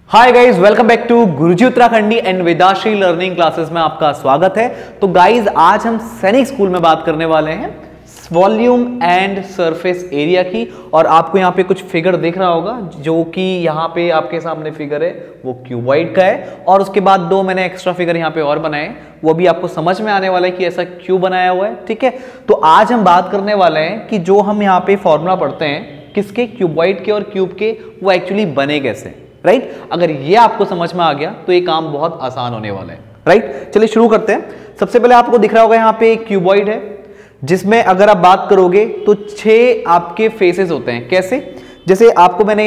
Hi guys, welcome back to Guruji Uttarakhandi and Vedashree learning classes में आपका स्वागत है। तो गाइज आज हम सैनिक स्कूल में बात करने वाले हैं वॉल्यूम एंड सरफेस एरिया की। और आपको यहाँ पे कुछ फिगर दिख रहा होगा, जो कि यहाँ पे आपके सामने फिगर है वो क्यूबॉइड का है। और उसके बाद दो मैंने एक्स्ट्रा फिगर यहाँ पे और बनाए, वो भी आपको समझ में आने वाला है कि ऐसा क्यों बनाया हुआ है। ठीक है, तो आज हम बात करने वाले हैं कि जो हम यहाँ पे फॉर्मूला पढ़ते हैं किसके, क्यूबॉइड के और क्यूब के, वो एक्चुअली बने कैसे। राइट, अगर ये आपको समझ में आ गया तो ये काम बहुत आसान होने वाला है। राइट, चलिए शुरू करते हैं। सबसे पहले आपको दिख रहा होगा यहाँ पे एक क्यूबॉइड है, जिसमें अगर आप बात करोगे तो 6 आपके फेसेस होते हैं। कैसे, जैसे आपको मैंने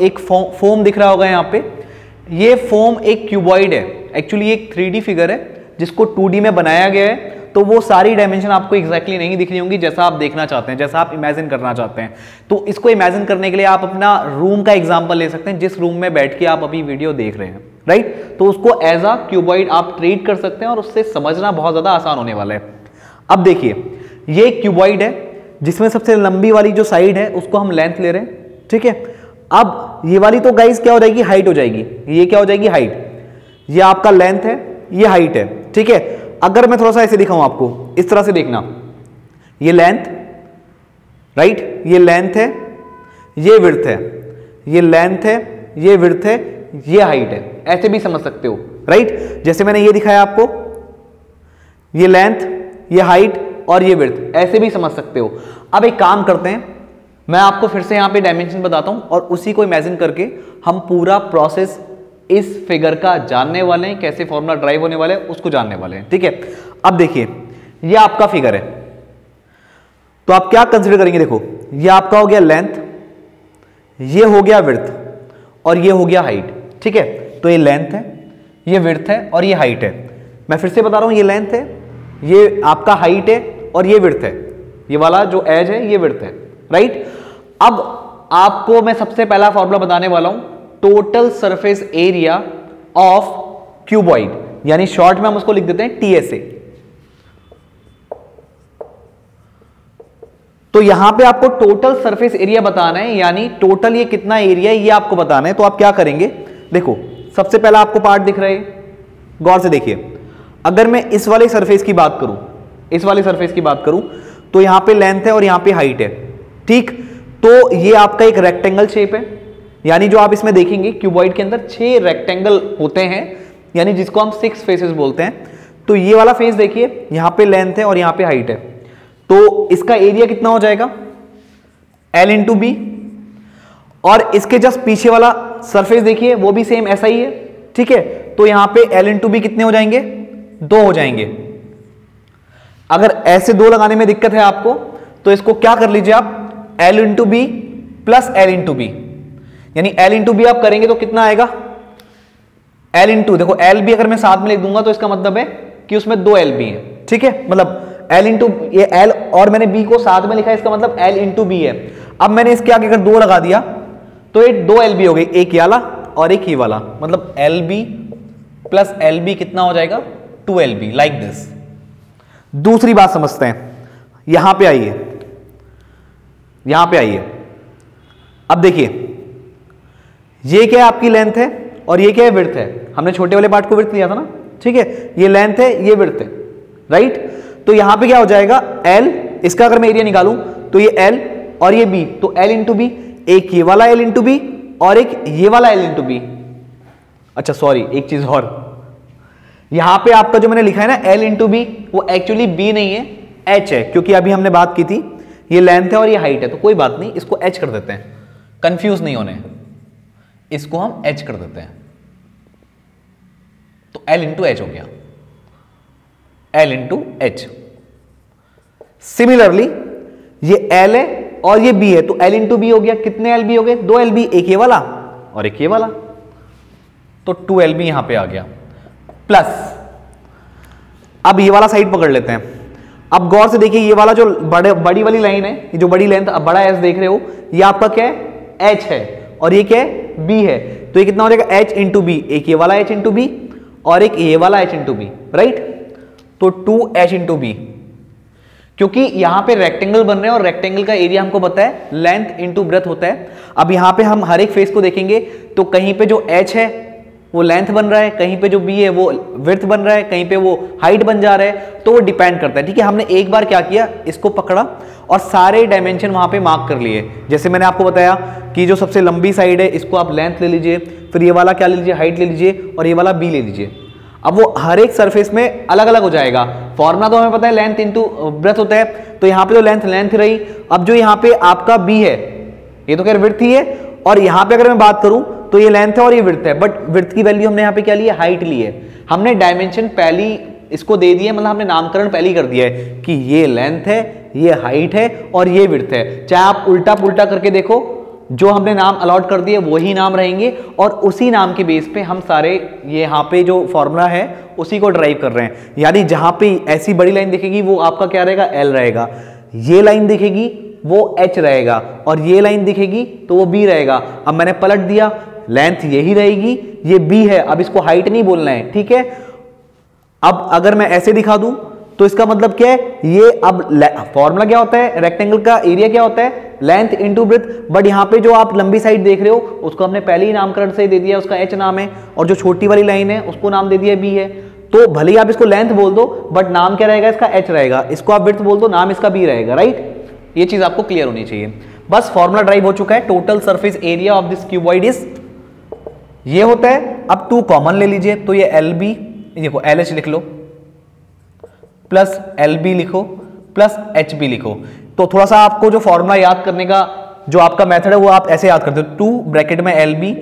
एक फोम दिख रहा होगा यहाँ पे, ये फोम एक क्यूबॉइड है। एक्चुअली एक 3D फिगर है जिसको 2D में बनाया गया है, तो वो सारी डायमेंशन आपको एग्जैक्टली नहीं दिख रही होंगी जैसा आप देखना चाहते हैं, जैसा आप इमेजिन करना चाहते हैं। तो इसको इमेजिन करने के लिए आप अपना रूम का एग्जांपल ले सकते हैं, जिस रूम में बैठ के आप अभी वीडियो देख रहे हैं। राइट, तो उसको एज अ क्यूबॉइड आप ट्रीट कर सकते हैं और उससे समझना बहुत ज्यादा आसान होने वाला है। अब देखिए, ये क्यूबॉइड है जिसमें सबसे लंबी वाली जो साइड है उसको हम लेंथ ले रहे हैं। ठीक है, अब ये वाली तो गाइस क्या हो जाएगी, हाइट हो जाएगी। ये क्या हो जाएगी, हाइट। ये आपका लेंथ है, ये हाइट है। ठीक है, अगर मैं थोड़ा सा ऐसे दिखाऊं आपको, इस तरह से देखना, ये लेंथ, राइट, ये लेंथ है, ये विड्थ है, ये लेंथ है, ये विड्थ है, ये हाइट है। ऐसे भी समझ सकते हो। राइट, जैसे मैंने ये दिखाया आपको, ये लेंथ, ये हाइट और ये विड्थ, ऐसे भी समझ सकते हो। अब एक काम करते हैं, मैं आपको फिर से यहां पे डायमेंशन बताता हूं और उसी को इमेजिन करके हम पूरा प्रोसेस इस फिगर का जानने वाले हैं, कैसे फॉर्मूला ड्राइव होने वाले हैं उसको जानने वाले हैं। ठीक है, अब देखिए, ये आपका फिगर है, तो आप क्या कंसीडर करेंगे। देखो, ये आपका हो गया लेंथ, ये हो गया विड्थ और ये हो गया हाइट। ठीक है, तो ये लेंथ है, ये विड्थ है और ये हाइट है। मैं फिर से बता रहा हूं, ये लेंथ है, ये आपका हाइट है और ये विड्थ है। ये वाला जो एज है ये विड्थ है। राइट, अब आपको मैं सबसे पहला फॉर्मूला बताने वाला हूं, total surface area of cuboid, यानी शॉर्ट में हम उसको लिख देते हैं TSA। तो यहां पे आपको टोटल सरफेस एरिया बताना है, यानी टोटल ये कितना एरिया है ये आपको बताना है। तो आप क्या करेंगे, देखो सबसे पहला आपको पार्ट दिख रहा है, गौर से देखिए। अगर मैं इस वाले सरफेस की बात करूं, इस वाले सरफेस की बात करूं, तो यहां पे लेंथ है और यहां पे हाइट है। ठीक, तो ये आपका एक रेक्टेंगल शेप है, यानी जो आप इसमें देखेंगे क्यूबॉइड के अंदर 6 रेक्टेंगल होते हैं, यानी जिसको हम 6 फेसेस बोलते हैं। तो ये वाला फेस देखिए, यहां पे लेंथ है और यहां पे हाइट है, तो इसका एरिया कितना हो जाएगा, L इंटू बी। और इसके जस्ट पीछे वाला सरफेस देखिए, वो भी सेम ऐसा ही है। ठीक है, तो यहां पे L इंटू बी कितने हो जाएंगे, 2 हो जाएंगे। अगर ऐसे 2 लगाने में दिक्कत है आपको, तो इसको क्या कर लीजिए आप, L into B plus L into B, यानी L इंटू बी आप करेंगे तो कितना आएगा, L इंटू, देखो L भी अगर मैं साथ में लिख दूंगा तो इसका मतलब है कि उसमें 2 L भी है। ठीक है, मतलब L इंटू ये L और मैंने B को साथ में लिखा है, इसका मतलब L इंटू बी है। अब मैंने इसके आगे अगर 2 लगा दिया तो ये 2 LB हो गई, एक ये वाला और एक ये वाला, मतलब LB प्लस LB कितना हो जाएगा, 2 LB, लाइक दिस। दूसरी बात समझते हैं, यहां पे आइए, यहां पे आइए। अब देखिए, ये क्या है, आपकी लेंथ है और ये क्या है, विड्थ है। हमने छोटे वाले पार्ट को विड्थ लिया था ना। ठीक है, ये लेंथ है, ये विड्थ है। राइट, तो यहां पे क्या हो जाएगा, L, इसका अगर मैं एरिया निकालूं तो ये L और ये B, तो L इंटू बी, एक ये वाला L इंटू बी और एक ये वाला L इंटू बी। अच्छा सॉरी, एक चीज और, यहां पे आपका जो मैंने लिखा है ना L इंटू बी, वो एक्चुअली B नहीं है, H है, क्योंकि अभी हमने बात की थी ये लेंथ है और ये हाइट है। तो कोई बात नहीं, इसको H कर देते हैं, कंफ्यूज नहीं होने, इसको हम H कर देते हैं, तो L इंटू एच हो गया, L इंटू एच। सिमिलरली ये L है और ये B है, तो L इंटू बी हो गया, कितने LB हो गए, 2 LB, एक ये वाला और एक ये वाला, तो 2 LB यहां पे आ गया। प्लस अब ये वाला साइड पकड़ लेते हैं। अब गौर से देखिए, ये वाला जो बड़ी वाली लाइन है, ये जो बड़ी लेंथ, बड़ा एस देख रहे हो, ये आपका क्या है, H है और ये क्या है, B है। तो ये कितना हो जाएगा, H इंटू बी, एक ये वाला H इंटू बी और एक ये वाला H इंटू बी। राइट, तो 2H इंटू बी, क्योंकि यहां पे रेक्टेंगल बन रहे हैं और रेक्टेंगल का एरिया हमको पता है लेंथ इंटू ब्रेथ होता है। अब यहां पे हम हर एक फेस को देखेंगे तो कहीं पे जो h है वो लेंथ बन रहा है, कहीं पे जो b है वो विड्थ बन रहा है, कहीं पे वो हाइट बन जा रहा है, तो वो डिपेंड करता है। ठीक है, हमने एक बार क्या किया, इसको पकड़ा और सारे डायमेंशन वहां पे मार्क कर लिए। जैसे मैंने आपको बताया कि जो सबसे लंबी साइड है इसको आप लेंथ ले लीजिए, फिर ये वाला क्या ले लीजिए, हाइट ले लीजिए, और ये वाला b ले लीजिए। अब वो हर एक सरफेस में अलग अलग हो जाएगा। फॉर्मूला तो हमें पता है लेंथ इंटू ब्रेथ होता है, तो यहाँ पे तो लेंथ रही। अब जो यहाँ पे आपका b है ये तो खैर विड्थ ही है, और यहाँ पे अगर मैं बात करूं तो ये लेंथ है और ये विड्थ है, बट विड्थ की वैल्यू हमने यहाँ पे क्या ली है, हाइट ली है। हमने डायमेंशन पहली इसको दे दिया, मतलब हमने नामकरण पहले ही कर दिया है कि ये लेंथ है, ये हाइट है और ये विड्थ है। चाहे आप उल्टा पुल्टा करके देखो, जो हमने नाम अलॉट कर दिए वही नाम रहेंगे, और उसी नाम के बेस पे हम सारे ये यहाँ पे जो फॉर्मूला है उसी को ड्राइव कर रहे हैं। यानी जहां पे ऐसी बड़ी लाइन दिखेगी वो आपका क्या रहेगा, एल रहेगा, ये लाइन दिखेगी वो h रहेगा, और ये लाइन दिखेगी तो वो b रहेगा। अब मैंने पलट दिया, लेंथ यही रहेगी, ये b है, अब इसको हाइट नहीं बोलना है। ठीक है, अब अगर मैं ऐसे दिखा दूं तो इसका मतलब क्या है, ये अब फॉर्मूला क्या होता है, रेक्टेंगल का एरिया क्या होता है, लेंथ इंटू ब्रेथ। बट यहाँ पे जो आप लंबी साइड देख रहे हो उसको हमने पहले ही नामकरण से दे दिया, उसका h नाम है, और जो छोटी वाली लाइन है उसको नाम दे दिया b है। तो भले ही आप इसको लेंथ बोल दो बट नाम क्या रहेगा, इसका h रहेगा। इसको आप ब्रेथ बोल दो, नाम इसका b रहेगा। राइट, ये चीज आपको क्लियर होनी चाहिए। बस फॉर्मूला ड्राइव हो चुका है। Total surface area of this cuboid is ये होता है। अब 2 कॉमन ले लीजिए, तो ये एल बी, देखो एल एच लिख लो, प्लस एल बी लिखो, प्लस एच बी लिखो। तो थोड़ा सा आपको जो फॉर्मूला याद करने का जो आपका मेथड है वो आप ऐसे याद करते हो, 2 ब्रैकेट में L B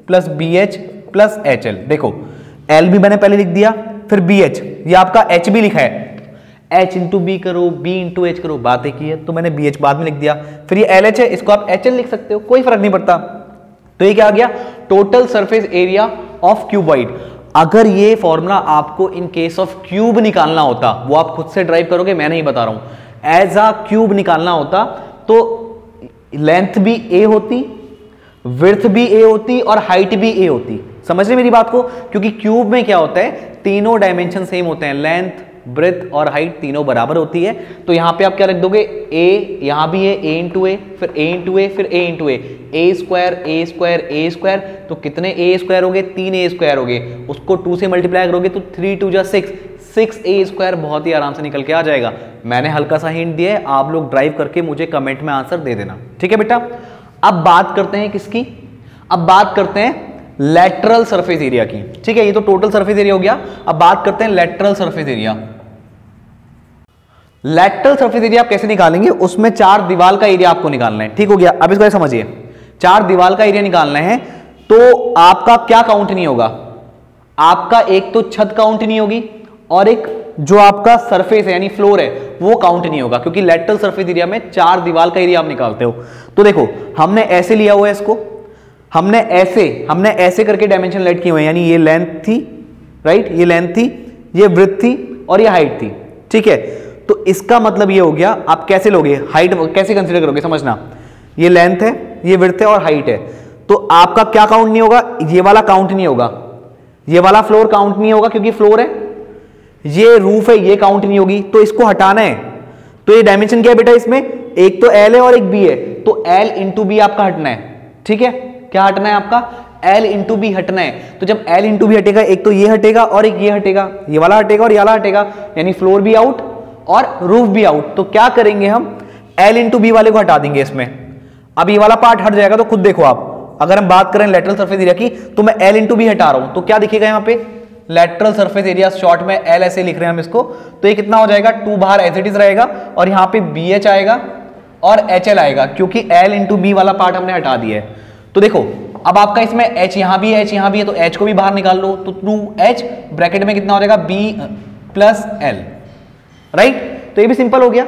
plus B H plus H L. देखो एल बी मैंने पहले लिख दिया, फिर बी एच, ये आपका एच बी लिखा है, h इंटू बी करो, b इंटू एच करो, बात एक ही है, तो मैंने बी एच बाद में लिख दिया। फिर ये एल एच है, इसको आप एच एल लिख सकते हो, कोई फर्क नहीं पड़ता। तो ये क्या आ गया, total surface area of cuboid. अगर ये फॉर्मूला आपको इन केस ऑफ क्यूब निकालना होता, वो आप खुद से ड्राइव करोगे, मैं नहीं बता रहा हूं, एज अ क्यूब निकालना होता तो लेंथ भी a होती, विड्थ भी a होती और हाइट भी a होती। समझ रहे मेरी बात को, क्योंकि क्यूब में क्या होता है, तीनों डायमेंशन सेम होते हैं, लेंथ ब्रेथ और हाइट तीनों बराबर होती है। तो यहां पे आप क्या रख दोगे, a यहां भी है, a इंटू ए, फिर a इंटू ए, फिर a into A square A square A square. तो कितने a स्क्वायर हो गए, 3 a स्क्वायर हो गए, उसको 2 से मल्टीप्लाई करोगे तो 3 2 जा 6, 6 a स्क्वायर बहुत ही आराम से निकल के आ जाएगा। मैंने हल्का सा हिंट दिया है, आप लोग ड्राइव करके मुझे कमेंट में आंसर दे देना। ठीक है बेटा, अब बात करते हैं किसकी, अब बात करते हैं लैटरल सरफेस एरिया की। ठीक है, ये तो टोटल सरफेस एरिया हो गया। अब बात करते हैं lateral surface area. Lateral surface area आप कैसे निकालेंगे, उसमें 4 दीवार का एरिया आपको निकालना है। ठीक हो गया, अब इसको समझिए, 4 दीवार का एरिया निकालना है तो आपका क्या काउंट नहीं होगा, आपका एक तो छत काउंट नहीं होगी और एक जो आपका सरफेस है यानी फ्लोर है वो काउंट नहीं होगा, क्योंकि लैटरल सरफेस एरिया में 4 दीवार का एरिया आप निकालते हो। तो देखो हमने ऐसे लिया हुआ है इसको, हमने ऐसे करके डायमेंशन लेट किए हुए हैं, यानी ये लेंथ थी, राइट, ये लेंथ थी, ये ब्रेथ थी और ये हाइट थी। ठीक है, तो इसका मतलब ये हो गया, आप कैसे लोगे, हाइट कैसे कंसीडर करोगे, समझना, ये लेंथ है, ये विड्थ है और हाइट है। तो आपका क्या काउंट नहीं होगा, ये वाला काउंट नहीं होगा, ये वाला फ्लोर काउंट नहीं होगा क्योंकि फ्लोर है, ये रूफ है, ये काउंट नहीं होगी, तो इसको हटाना है। तो ये डायमेंशन क्या है बेटा, इसमें एक तो एल है और एक बी है, तो एल इंटू बी आपका हटना है। ठीक है, क्या हटना है आपका, एल इंटू बी हटना है। तो जब एल इंटू बी हटेगा, एक तो ये हटेगा और एक ये हटेगा, ये वाला हटेगा और ये वाला हटेगा, यानी फ्लोर भी आउट और रूफ भी आउट। तो क्या करेंगे हम, एल इंटू बी वाले को हटा देंगे इसमें। अब ये वाला पार्ट हट जाएगा, तो खुद देखो आप, अगर हम बात करें लेटरल सरफेस एरिया की, तो मैं एल इंटू बी हटा रहा हूं, तो क्या दिखेगा यहाँ पे, लेटरल सरफेस एरिया, शॉर्ट में एल ऐसे लिख रहे हैं हम इसको। तो ये कितना हो जाएगा, 2 बाहर एज इट इज रहेगा और यहाँ पे बी एच आएगा और एच एल आएगा, क्योंकि एल इंटू बी वाला पार्ट हमने हटा दिया है। तो देखो अब आपका इसमें h यहां भी है, h यहां भी है, तो h को भी बाहर निकाल लो, तो 2h ब्रैकेट में कितना हो जाएगा, b प्लस l, राइट। तो ये भी सिंपल हो गया,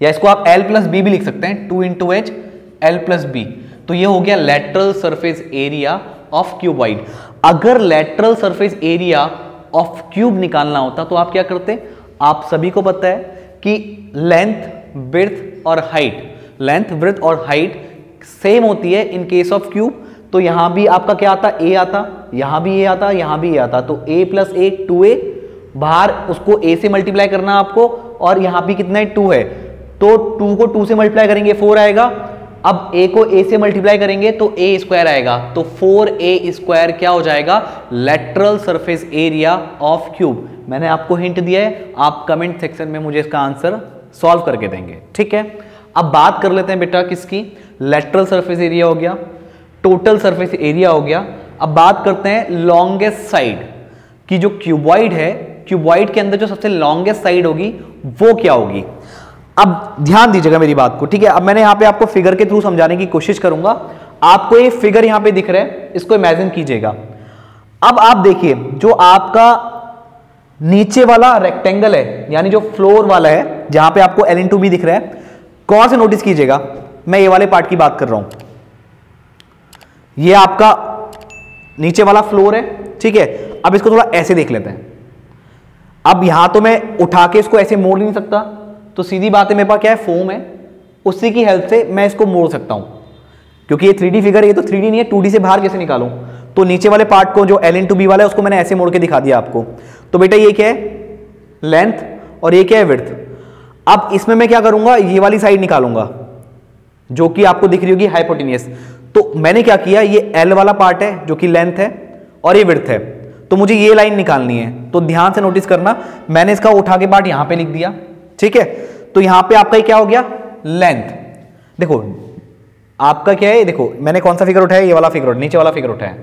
या इसको आप l प्लस बी भी लिख सकते हैं, 2 into H L plus B. तो ये हो गया lateral surface area of cuboid. अगर lateral surface area of cube निकालना होता तो आप क्या करते, आप सभी को पता है कि लेंथ ब्रेड्थ और हाइट, लेंथ ब्रेड्थ और हाइट सेम होती है इन केस ऑफ क्यूब। तो यहां भी आपका क्या आता, a आता, यहां भी a आता, यहां भी a आता, तो a प्लस a 2a, बाहर उसको a से मल्टीप्लाई करना आपको और यहां पे कितना है 2 है, तो 2 को 2 से मल्टीप्लाई करेंगे 4 आएगा। अब a को a से मल्टीप्लाई करेंगे तो a स्क्वायर आएगा, तो 4a स्क्वायर क्या हो जाएगा, lateral surface area of cube. मैंने आपको हिंट दिया है, आप कमेंट सेक्शन में मुझे इसका आंसर सॉल्व करके देंगे, ठीक है। अब बात कर लेते हैं बेटा किसकी, लेटरल सरफेस एरिया हो गया, टोटल सरफेस एरिया हो गया। अब बात करते हैं लॉन्गेस्ट साइड की, जो क्यूबॉइड है, क्यूबॉइड के अंदर जो सबसे लॉन्गेस्ट साइड होगी वो क्या होगी। अब ध्यान दीजिएगा मेरी बात को, ठीक है। अब मैंने यहां पे आपको फिगर के थ्रू समझाने की कोशिश करूंगा। आपको ये फिगर यहां पे दिख रहा है, इसको इमेजिन कीजिएगा। अब आप देखिए जो आपका नीचे वाला रेक्टेंगल है, यानी जो फ्लोर वाला है, जहां पे आपको L/B दिख रहा है, कौन से नोटिस कीजिएगा, मैं ये वाले पार्ट की बात कर रहा हूं। ये आपका नीचे वाला फ्लोर है, ठीक है। अब इसको थोड़ा ऐसे देख लेते हैं। अब यहां तो मैं उठा के इसको ऐसे मोड़ नहीं सकता, तो सीधी बात है मेरे पास क्या है, फोम है, उसी की हेल्प से मैं इसको मोड़ सकता हूं। क्योंकि ये 3D फिगर है, ये तो 3D नहीं है, 2D से बाहर कैसे निकालूं। तो नीचे वाले पार्ट को जो L/B वाला है उसको मैंने ऐसे मोड़ के दिखा दिया आपको। तो बेटा ये क्या है, लेंथ, और ये क्या है, विड्थ। अब इसमें मैं क्या करूंगा, ये वाली साइड निकालूंगा जो कि आपको दिख रही होगी हाइपोटेन्यूस। तो मैंने क्या किया, ये L वाला पार्ट है जो कि लेंथ है और ये विड्थ है, तो मुझे ये लाइन निकालनी है। तो ध्यान से नोटिस करना, मैंने इसका उठा के पार्ट यहां पे लिख दिया, ठीक है। तो यहां पे आपका क्या हो गया, लेंथ। देखो आपका क्या है, देखो मैंने कौन सा फिगर उठाया, ये वाला फिगर, नीचे वाला फिगर उठाया।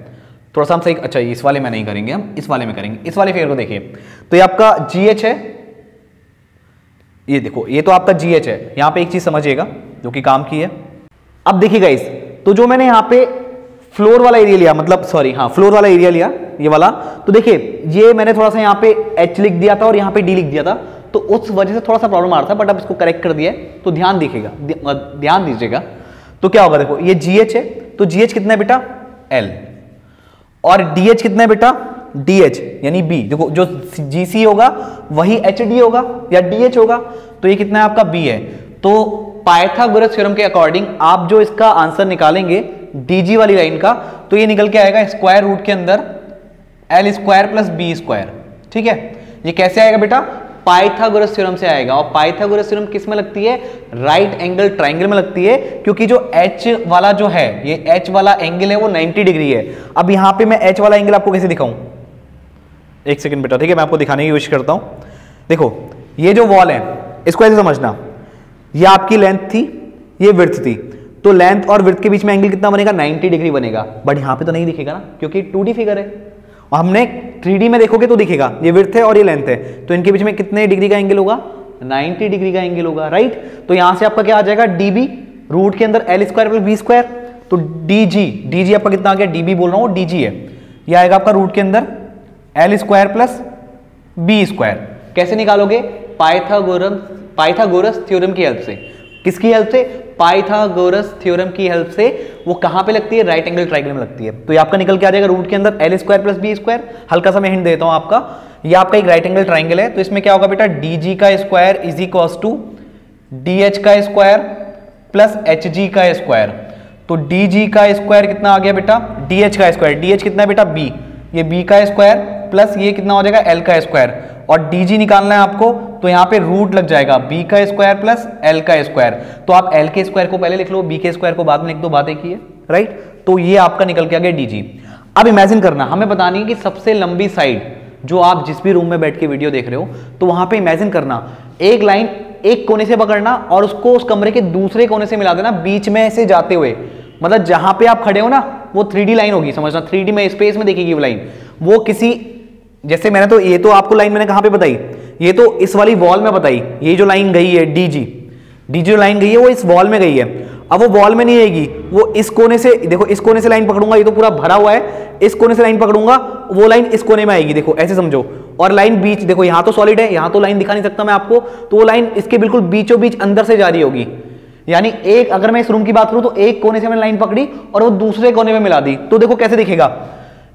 थोड़ा सा हम सही, अच्छा इस वाले में नहीं करेंगे, हम इस वाले में करेंगे। इस वाले फिगर को देखिए, तो ये आपका GH है, ये देखो ये तो आपका GH है। यहां पे एक चीज समझिएगा जो कि काम की है। अब देखिए गाइस, तो जो मैंने यहां पे फ्लोर वाला एरिया लिया, मतलब सॉरी हाँ फ्लोर वाला एरिया लिया, ये वाला, तो देखिए ये मैंने थोड़ा सा यहाँ पे H लिख दिया था और यहाँ पे D लिख दिया था, तो उस वजह से थोड़ा सा प्रॉब्लम आ रहा था, बट अब इसको करेक्ट कर दिया है। तो ध्यान दिखेगा, ध्यान दीजिएगा। तो क्या होगा, देखो ये GH है, तो GH कितना है बेटा, L, और DH कितना है बेटा, DH यानी B। देखो जो GC होगा वही HD होगा या DH होगा, तो ये कितना है आपका B है। तो पाइथागोरस थ्योरम के अकॉर्डिंग आप जो इसका आंसर निकालेंगे DG वाली लाइन का, तो ये निकल के आएगा स्क्वायर रूट के अंदर L square plus B square, ठीक है। ये कैसे आएगा बेटा, पाइथागोरस थ्योरम से आएगा। और पाइथागोरस थ्योरम किस में लगती है, राइट एंगल ट्राइंगल में लगती है, क्योंकि जो H वाला जो है, ये H वाला एंगल है वो 90 डिग्री है। अब यहां पे मैं H वाला एंगल आपको कैसे दिखाऊं, एक सेकंड बेटा, ठीक है, मैं आपको दिखाने की कोशिश करता हूं। देखो ये जो वॉल है, इसको ऐसे समझना, ये आपकी लेंथ थी, ये विड्थ थी, तो लेंथ और विड्थ के बीच में एंगल कितना बनेगा, 90 डिग्री बनेगा। बट यहां पे तो नहीं दिखेगा ना, क्योंकि 2D फिगर है, और हमने 3D में देखोगे तो दिखेगा, ये विड्थ है और ये लेंथ है, तो इनके बीच में कितने डिग्री का एंगल होगा, 90 डिग्री का एंगल होगा, राइट। तो यहां से आपका क्या आ जाएगा, DB रूट के अंदर L square plus B square, तो DG आपका कितना आ गया, DB बोल रहा हूं, DG है, ये आएगा आपका रूट के अंदर L square plus B square. कैसे निकालोगे, पाइथागोरस थ्योरम की हेल्प से। किसकी हेल्प से, पाइथागोरस थ्योरम की हेल्प से। वो कहां पे लगती है, राइट एंगल ट्राइंगल में लगती है। तो ये आपका निकल के आ जाएगा रूट के अंदर L square plus B square. हल्का सा मैं हिंट देता हूं आपका, ये आपका एक राइट एंगल ट्राइंगल है, तो इसमें क्या होगा बेटा, DG का square is equals to DH का स्क्वायर प्लस HG का स्क्वायर। तो DG का स्क्वायर कितना आ गया बेटा, DH का स्क्वायर, DH कितना है बेटा B, ये B का स्क्वायर प्लस ये कितना हो जाएगा L का स्क्वायर, और DG निकालना है आपको, तो यहाँ पे रूट लग जाएगा B का स्क्वायर प्लस L का स्क्वायर। तो आप L के स्क्वायर को पहले लिख लो, B के स्क्वायर को बाद में लिख दो, बात एक ही है, राइट। तो ये आपका निकल के आ गया DG। अब इमेजिन करना, हमें बतानी है कि सबसे लंबी साइड, जो आप जिस भी रूम में बैठ के वीडियो देख रहे हो, तो वहां पे इमेजिन करना, एक लाइन एक कोने से पकड़ना और उसको उस कमरे के दूसरे कोने से मिला देना, बीच में से जाते हुए, मतलब जहां पे आप खड़े हो ना वो 3D लाइन होगी, समझना 3D में स्पेस में देखेगी वो लाइन। वो किसी, जैसे मैंने तो ये तो आपको लाइन मैंने कहां पे बताई, ये तो इस वाली वॉल में बताई, ये जो लाइन गई है DG जो लाइन गई है वो इस वॉल में गई है। अब वो वॉल में नहीं आएगी, वो इस कोने से, देखो इस कोने से लाइन पकड़ूंगा, ये तो पूरा भरा हुआ है, इस कोने से लाइन पकड़ूंगा, वो लाइन इस कोने में आएगी, देखो ऐसे समझो। और लाइन बीच, देखो यहां तो सॉलिड है, यहां तो लाइन दिखा नहीं सकता मैं आपको, तो वो लाइन इसके बिल्कुल बीचों बीच अंदर से जा रही होगी। यानी एक, अगर मैं इस रूम की बात करूं तो एक कोने से मैंने लाइन पकड़ी और वो दूसरे कोने में मिला दी, तो देखो कैसे दिखेगा।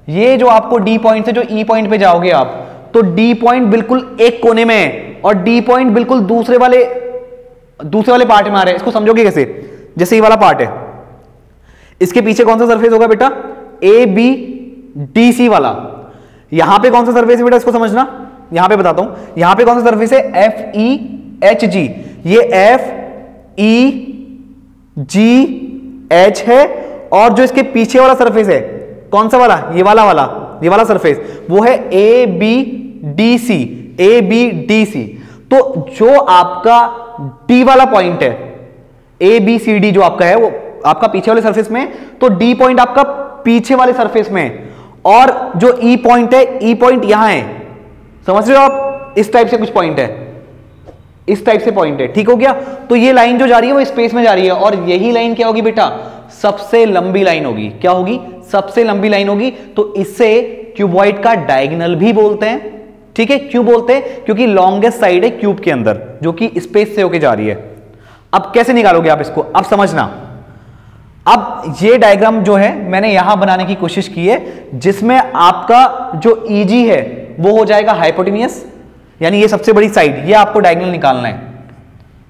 ये जो आपको D पॉइंट से जो E पॉइंट पे जाओगे आप, तो D पॉइंट बिल्कुल एक कोने में है और D पॉइंट बिल्कुल दूसरे वाले पार्ट में आ रहा है। इसको समझोगे कैसे, जैसे ये वाला पार्ट है, इसके पीछे कौन सा सरफेस होगा बेटा, ABDC वाला। यहां पे कौन सा सरफेस है बेटा, इसको समझना, यहां पे बताता हूं, यहां पे कौन सा सरफेस है, एच जी, ये एफ ई जी एच है, और जो इसके पीछे वाला सरफेस है कौन सा वाला, ये वाला सरफेस, वो है A B D C, A B D C. तो जो आपका डी वाला पॉइंट है, ए बी सी डी जो आपका है वो आपका पीछे वाले सरफेस में, तो डी पॉइंट आपका पीछे वाले सरफेस में, और जो ई पॉइंट है, ई पॉइंट यहां है, समझ रहे हो आप, इस टाइप से कुछ पॉइंट है, इस टाइप से पॉइंट है, ठीक हो गया। तो ये लाइन जो जा रही है वो स्पेस में जा रही है, और यही लाइन क्या होगी बेटा, सबसे लंबी लाइन होगी। क्या होगी, सबसे लंबी लाइन होगी। तो इससे क्यूबॉइड का डायगोनल भी बोलते हैं, ठीक है। क्यों बोलते हैं, क्योंकि लॉन्गेस्ट साइड है क्यूब के अंदर जो कि स्पेस से होके जा रही है। अब कैसे निकालोगे आप इसको, अब समझना। अब ये डायग्राम जो है मैंने यहां बनाने की कोशिश की है, जिसमें आपका जो ईजी है वो हो जाएगा हाइपोटेनियस, यानी ये सबसे बड़ी साइड, ये आपको डायगोनल निकालना है,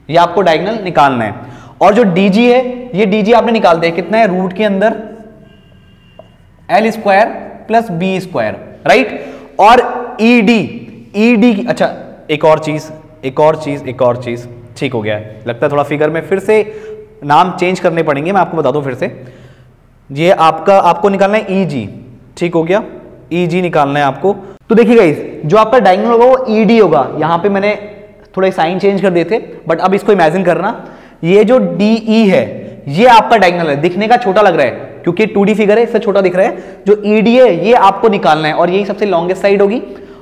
ये आपको डायगोनल निकालना है। और जो डीजी है, ये डीजी आपने निकाल दिया, कितना है, रूट के अंदर L square plus B square, right. और ईडी, ईडी, अच्छा एक और चीज, ठीक हो गया है, लगता है थोड़ा फिगर में फिर से नाम चेंज करने पड़ेंगे, मैं आपको बता दूं फिर से। ये आपको निकालना है ईजी, ठीक हो गया, ईजी निकालना है आपको। तो देखिए गाइस, जो आपका डायगोनल होगा वो ईडी होगा। यहां पे मैंने थोड़े साइन चेंज कर दिए थे, बट अब इसको इमेजिन करना, ये जो डीई है ये आपका डायगोनल है, दिखने का छोटा लग रहा है क्योंकि 2D फिगर है, इससे छोटा दिख रहा है। जो ईडी है ये आपको निकालना है, और यही सबसे लॉन्गेस्ट साइड होगी।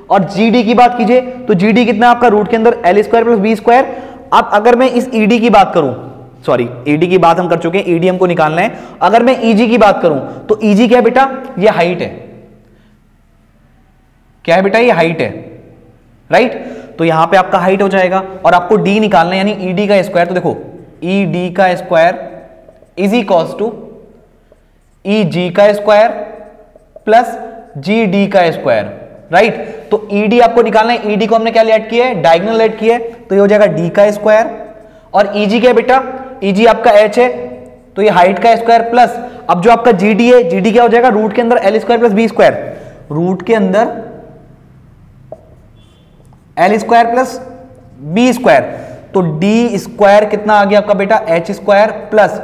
और जीडी की बात कीजिए तो जीडी कितना है आपका, रूट के अंदर L square plus B square. अब अगर मैं इस ईडी की बात करूं, सॉरी ईडी की बात हम कर चुके हैं, ईडी हमको निकालना है। अगर मैं ईजी की बात करूं तो ईजी क्या है बेटा, ये हाइट है, क्या है बेटा, ये हाइट है, राइट। तो यहां पे आपका हाइट हो जाएगा, और आपको डी निकालना है, यानी ईडी का स्क्वायर। तो देखो ईडी का square is equals to EG का स्क्वायर प्लस जी डी का स्क्वायर, राइट। तो ईडी आपको निकालना है, ईडी को हमने क्या ऐड किया है, डायगोनल ऐड किया है, तो ये हो जाएगा डी का स्क्वायर। और ईजी क्या है बेटा, ईजी आपका एच है, तो ये हाइट का स्क्वायर प्लस, अब जो आपका जीडी है, जीडी क्या हो जाएगा, रूट के अंदर L square plus B square, root के अंदर L square plus B square, तो डी स्क्वायर कितना आ गया आपका बेटा, एच स्क्वायर प्लस,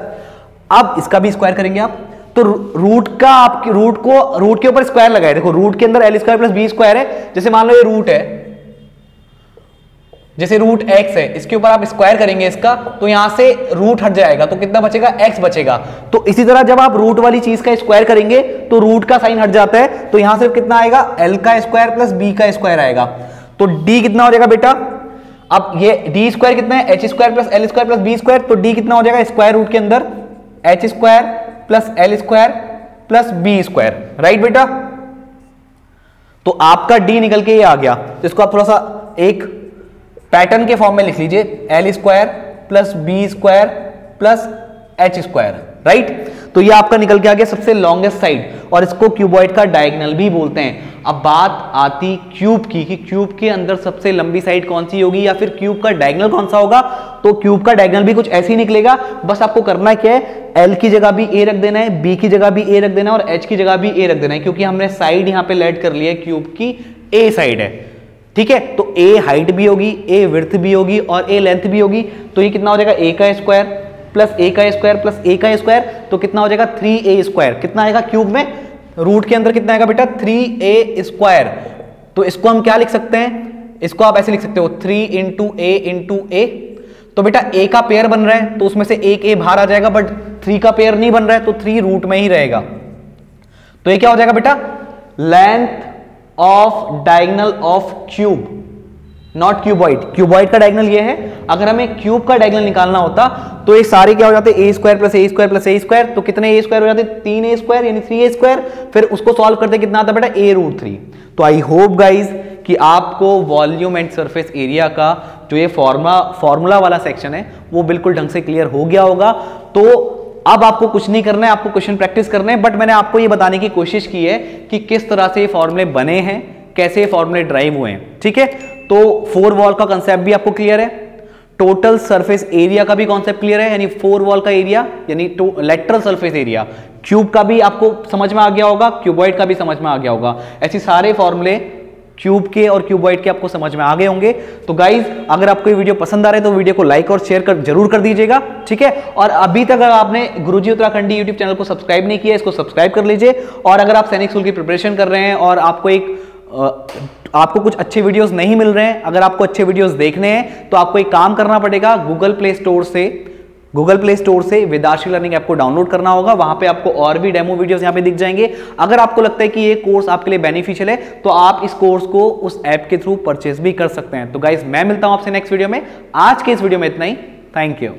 अब इसका भी स्क्वायर करेंगे आप, तो रूट का आपके रूट के ऊपर स्क्वायर लगाए। देखो रूट के अंदर L square plus B square है, जैसे मान लो ये रूट है, जैसे रूट एक्स है, इसके ऊपर आप स्क्वायर करेंगे इसका, तो यहां से रूट हट जाएगा, तो कितना बचेगा, एक्स बचेगा। तो इसी तरह जब आप रूट वाली चीज का स्क्वायर करेंगे तो रूट का साइन हट जाता है, तो यहां से कितना आएगा, एल का स्क्वायर प्लस बी का स्क्वायर आएगा। तो डी कितना हो जाएगा बेटा, अब ये डी स्क्वायर कितना है, H square plus L square plus B square, तो डी कितना हो जाएगा, स्क्वायर रूट के अंदर H square plus L square plus B square, right बेटा। तो आपका डी निकल के ये आ गया, तो इसको आप थोड़ा सा एक पैटर्न के फॉर्म में लिख लीजिए, L square plus B square plus H square, right. तो ये आपका निकल के आ गया सबसे लॉन्गेस्ट साइड, और इसको क्यूबॉइड का डायगोनल भी बोलते हैं। अब बात आती क्यूब की, कि क्यूब के अंदर सबसे लंबी साइड कौन सी होगी, या फिर क्यूब का डायगोनल कौन सा होगा। तो क्यूब का डायगोनल भी कुछ ऐसे ही निकलेगा, बस आपको करना क्या है, एल की जगह भी ए रख देना है, बी की जगह भी ए रख देना है, और एच की जगह भी ए रख देना है, क्योंकि हमने साइड यहां पे लेट कर लिया है क्यूब की ए साइड है, ठीक है। तो ए हाइट भी होगी, ए विड्थ भी होगी, और ए लेंथ भी होगी। तो ये कितना हो जाएगा, ए का स्क्वायर प्लस ए का स्क्वायर प्लस ए का स्क्वायर, तो कितना हो जाएगा 3a स्क्वायर। कितना आएगा क्यूब में, रूट के अंदर कितना आएगा बेटा, 3a स्क्वायर। तो इसको हम क्या लिख सकते हैं, इसको आप ऐसे लिख सकते हो 3 इंटू ए। तो बेटा a का पेयर बन रहा है, तो उसमें से एक a बाहर आ जाएगा, बट 3 का पेयर नहीं बन रहा है, तो 3 रूट में ही रहेगा। तो ये क्या हो जाएगा बेटा, length of diagonal of cube, not cuboid. Cuboid का डायगोनल ये है, अगर हमें क्यूब का डायगोनल निकालना होता तो ये सारे क्या हो जाते, ए स्क्वायर प्लस ए स्क्वायर प्लस ए स्क्वायर। तो कितने ए स्क्वायर हो जाते, 3a स्क्वायर यानी 3a स्क्वायर। फिर उसको सॉल्व करते कितना आता बेटा, a रूट 3। तो आई होप गाइज कि आपको वॉल्यूम एंड सरफेस एरिया का जो ये फॉर्मूला वाला सेक्शन है वो बिल्कुल ढंग से क्लियर हो गया होगा। तो अब आपको कुछ नहीं करना है, आपको क्वेश्चन प्रैक्टिस करने हैं, बट मैंने आपको ये बताने की कोशिश की है कि किस तरह से ये फॉर्मूले बने हैं, कैसे ये फॉर्मूले ड्राइव हुए हैं, ठीक है। तो 4 वॉल का कंसेप्ट भी आपको क्लियर है, टोटल सरफेस एरिया का भी कॉन्सेप्ट क्लियर है, यानी 4 वॉल का एरिया यानी लेटरल सरफेस एरिया, क्यूब का भी आपको समझ में आ गया होगा, क्यूबॉइड का भी समझ में आ गया होगा। ऐसे सारे फॉर्मूले क्यूब के और क्यूबॉइड के आपको समझ में आ गए होंगे। तो गाइज अगर आपको ये वीडियो पसंद आ रहा है तो वीडियो को लाइक और शेयर जरूर कर दीजिएगा, ठीक है। और अभी तक अगर आपने गुरुजी उत्तराखंडी यूट्यूब चैनल को सब्सक्राइब नहीं किया, इसको सब्सक्राइब कर लीजिए। और अगर आप सैनिक स्कूल की प्रिपरेशन कर रहे हैं और आपको कुछ अच्छे वीडियोस नहीं मिल रहे हैं, अगर आपको अच्छे वीडियोस देखने हैं तो आपको एक काम करना पड़ेगा, गूगल प्ले स्टोर से वेदाश्री लर्निंग ऐप को डाउनलोड करना होगा। वहां पे आपको और भी डेमो वीडियोस यहां पे दिख जाएंगे। अगर आपको लगता है कि ये कोर्स आपके लिए बेनिफिशियल है तो आप इस कोर्स को उस ऐप के थ्रू परचेज भी कर सकते हैं। तो गाइज मैं मिलता हूं आपसे नेक्स्ट वीडियो में। आज के इस वीडियो में इतना ही। Thank you.